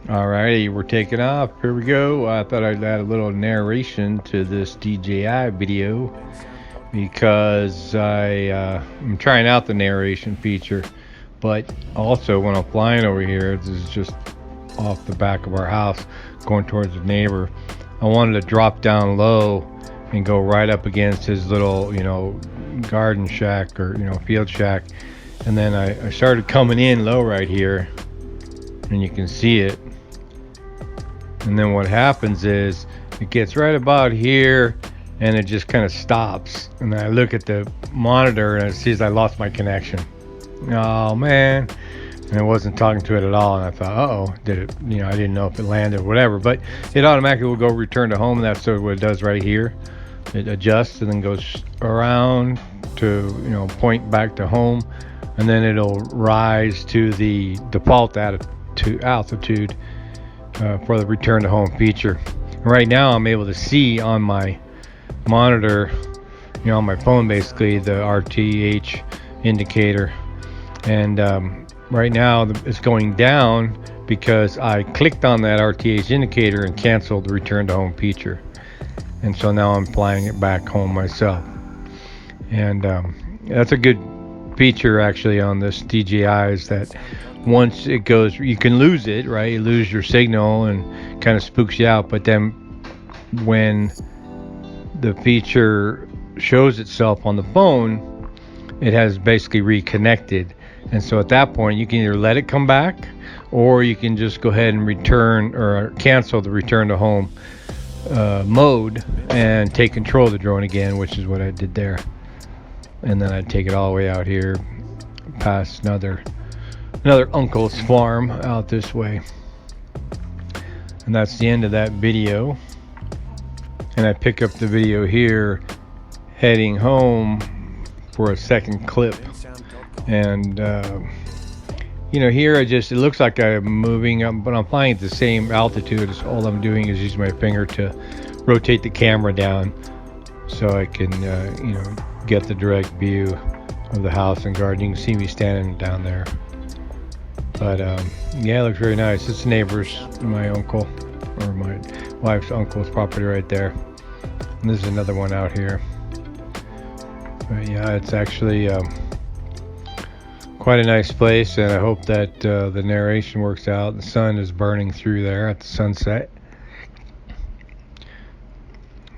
Alrighty, we're taking off. Here we go. I thought I'd add a little narration to this DJI video because I'm trying out the narration feature, but also when I'm flying over here, this is just off the back of our house going towards the neighbor. I wanted to drop down low and go right up against his little, garden shack or, field shack. And then I started coming in low right here, and you can see it. And then what happens is it gets right about here and it just kind of stops. And I look at the monitor and it sees I lost my connection. Oh man. And I wasn't talking to it at all. And I thought, uh-oh, did it, I didn't know if it landed or whatever, but it automatically will go return to home. And that's what it does right here. It adjusts and then goes around to, point back to home. And then it'll rise to the default altitude for the return to home feature. Right now I'm able to see on my monitor, on my phone basically, the RTH indicator, and right now it's going down because I clicked on that RTH indicator and canceled the return to home feature, and so now I'm flying it back home myself. And that's a good feature actually on this DJI, is that once it goes, you can lose it, right? You lose your signal and kind of spooks you out. But then when the feature shows itself on the phone, it has basically reconnected. And so at that point, you can either let it come back, or you can just go ahead and return or cancel the return to home mode and take control of the drone again, which is what I did there. And then I'd take it all the way out here past another uncle's farm out this way. And that's the end of that video. And I pick up the video here heading home for a second clip. And here it looks like I'm moving up, but I'm flying at the same altitude. So all I'm doing is using my finger to rotate the camera down so I can get the direct view of the house and garden. You can see me standing down there. But yeah, it looks very nice. It's neighbors, my uncle, or my wife's uncle's property right there. And this is another one out here. But yeah, it's actually quite a nice place, and I hope that the narration works out. The sun is burning through there at the sunset.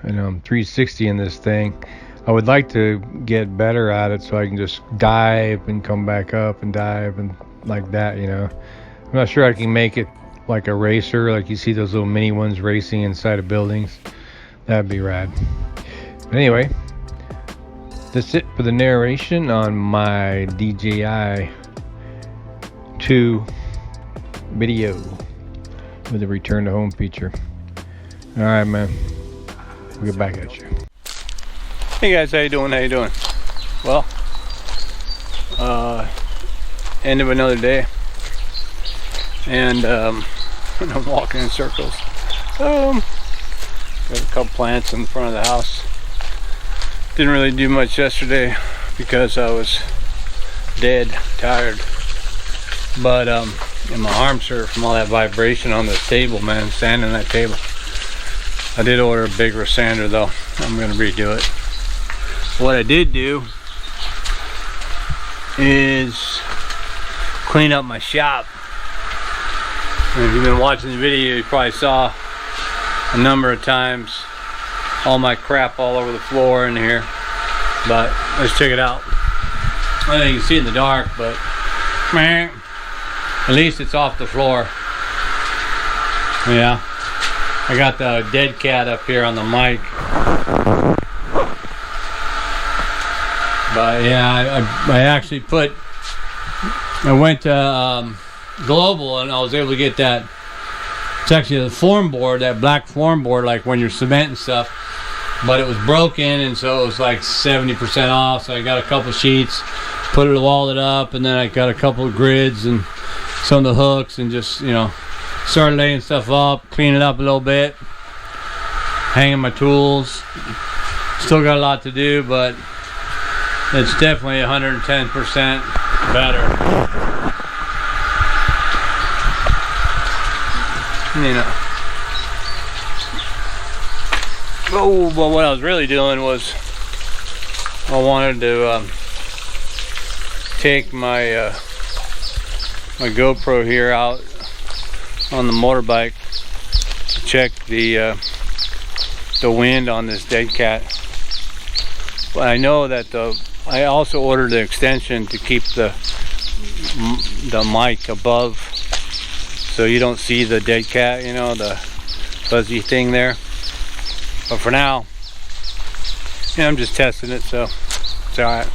And I'm 360 in this thing. I would like to get better at it so I can just dive and come back up and dive and like that, I'm not sure I can make it like a racer, like you see those little mini ones racing inside of buildings. That'd be rad. But anyway, that's it for the narration on my DJI 2 video with the return to home feature. All right, man. We'll get back at you. Hey guys, how you doing? Well, end of another day, and I'm walking in circles. Got a couple plants in front of the house. Didn't really do much yesterday because I was dead tired, but and my arms hurt from all that vibration on this table, man, sanding that table. I did order a bigger sander though. I'm gonna redo it. What I did do is clean up my shop. And if you've been watching the video, you probably saw a number of times all my crap all over the floor in here. But let's check it out. I don't know if you can see it in the dark, but at least it's off the floor. Yeah, I got the Deadcat up here on the mic. But yeah, I actually I went to Global, and I was able to get that. It's actually the form board, that black form board, like when you're cementing stuff. But it was broken, and so it was like 70% off. So I got a couple sheets, walled it up, and then I got a couple of grids and some of the hooks, and just started laying stuff up, cleaning it up a little bit, hanging my tools. Still got a lot to do, but it's definitely 110% better. you know. Oh, but what I was really doing was I wanted to take my my GoPro here out on the motorbike to check the wind on this Deadcat. But I know that I also ordered an extension to keep the mic above, so you don't see the Deadcat, you know, the fuzzy thing there. But for now, yeah, I'm just testing it, so it's alright.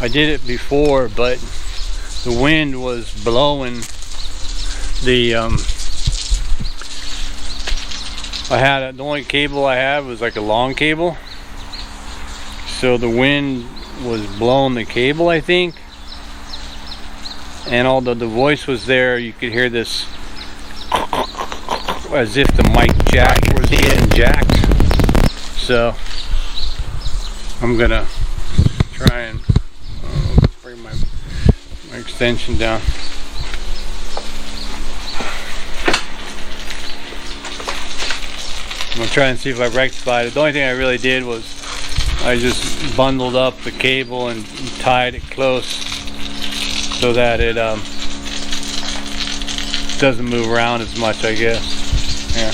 I did it before, but the wind was blowing the the only cable I had was like a long cable, so the wind was blowing the cable, I think. And although the voice was there, you could hear this as if the mic jack was getting jacked. So I'm gonna try and bring my extension down. I'm gonna try and see if I rectified it. The only thing I really did was I just bundled up the cable and tied it close so that it doesn't move around as much, I guess. Yeah.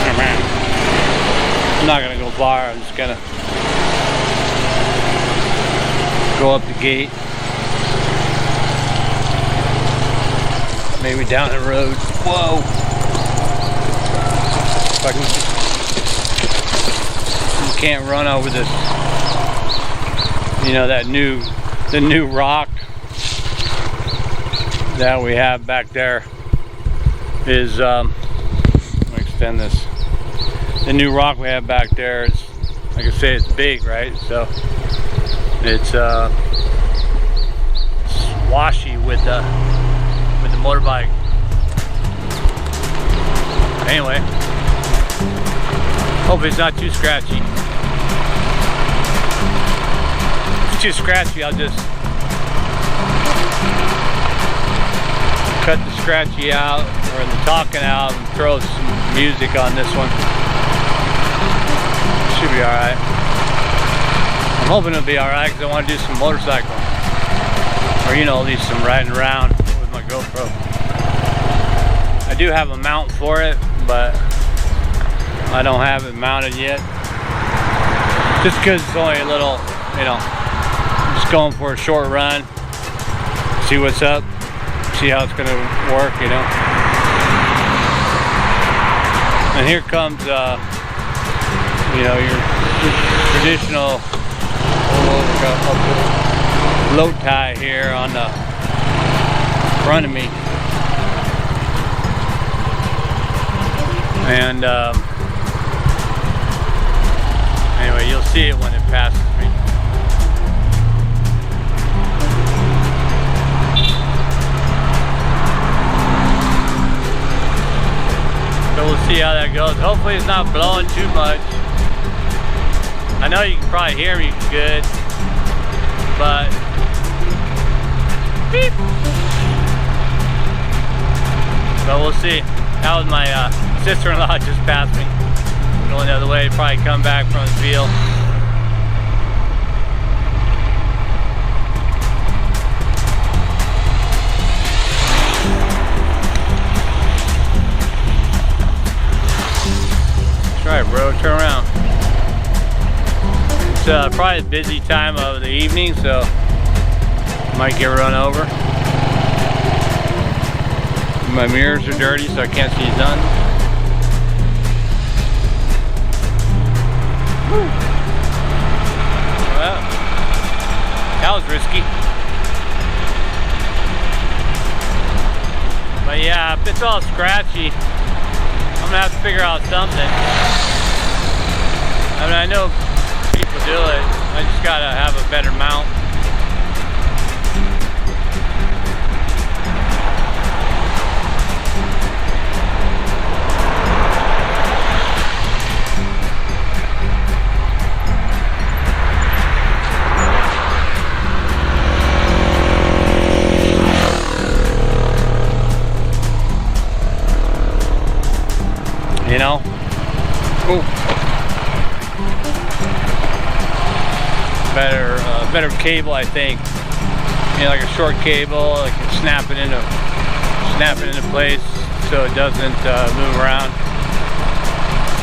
Oh, man. I'm not gonna go far. I'm just gonna go up the gate, maybe down the road. Whoa! If I you can't run over this. You know, the new rock that we have back there is let me extend this. The new rock we have back there is, like I say, it's big, right? So it's washy with the motorbike. Anyway, hope it's not too scratchy. Too scratchy, I'll just cut the scratchy out or the talking out and throw some music on this one. Should be alright. I'm hoping it'll be alright because I want to do some motorcycle, or you know, at least some riding around with my GoPro. I do have a mount for it, but I don't have it mounted yet, just because it's only a little, you know, just going for a short run, see what's up, see how it's gonna work, you know. And here comes you know, your traditional low tie here on the front of me. And anyway, you'll see it when it passes me. So we'll see how that goes. Hopefully it's not blowing too much. I know you can probably hear me good, but beep. But we'll see. That was my sister-in-law just passed me. Going the other way, probably come back from the field. Alright, bro, turn around. It's probably a busy time of the evening, so might get run over. My mirrors are dirty, so I can't see none. Well, that was risky. But yeah, if it's all scratchy, I'm gonna have to figure out something. I mean, I know people do it. I just gotta have a better mount. better cable, I think. You know, like a short cable, I can snap it into place so it doesn't move around.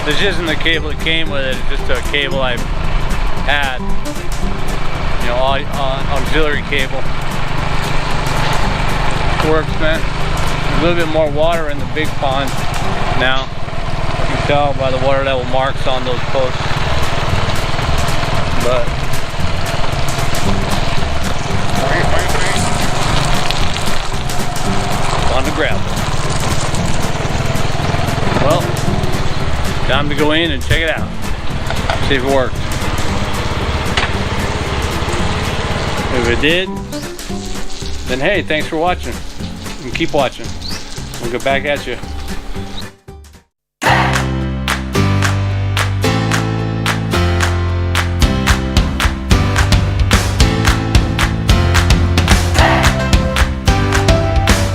This isn't the cable that came with it, it's just a cable I had. You know, auxiliary cable. Works, man. There's a little bit more water in the big pond now. You can tell by the water level marks on those posts. But on the gravel. Well, time to go in and check it out. See if it works. If it did, then hey, thanks for watching. And keep watching. We'll get back at you.